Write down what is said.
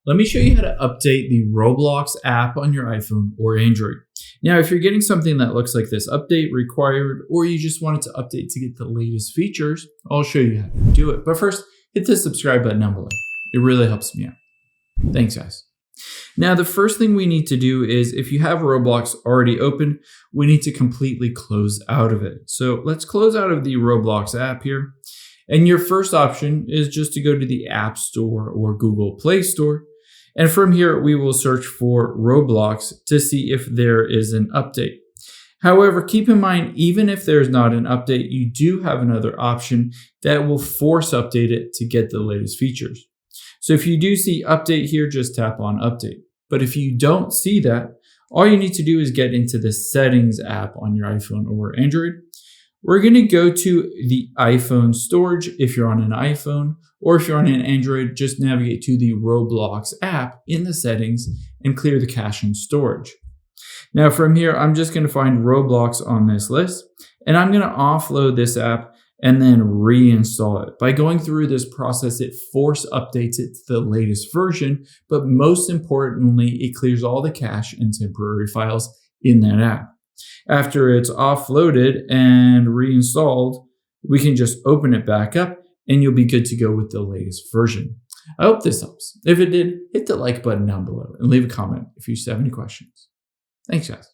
let me show you how to update the Roblox app on your iPhone or Android. Now, if you're getting something that looks like this, update required, or you just want it to update to get the latest features, I'll show you how to do it. But first, hit the subscribe button down below. It really helps me out. Thanks, guys. Now, the first thing we need to do is, if you have Roblox already open, we need to completely close out of it. So let's close out of the Roblox app here. And your first option is just to go to the App Store or Google Play Store. And from here, we will search for Roblox to see if there is an update. However, keep in mind, even if there's not an update, you do have another option that will force update it to get the latest features. So if you do see update here, just tap on update. But if you don't see that, all you need to do is get into the settings app on your iPhone or Android. We're going to go to the iPhone storage if you're on an iPhone, or if you're on an Android, just navigate to the Roblox app in the settings and clear the cache and storage. Now from here, I'm just going to find Roblox on this list, and I'm going to offload this app and then reinstall it. By going through this process, it force updates it to the latest version, but most importantly, it clears all the cache and temporary files in that app. After it's offloaded and reinstalled, we can just open it back up and you'll be good to go with the latest version. I hope this helps. If it did, hit the like button down below and leave a comment if you have any questions. Thanks, guys.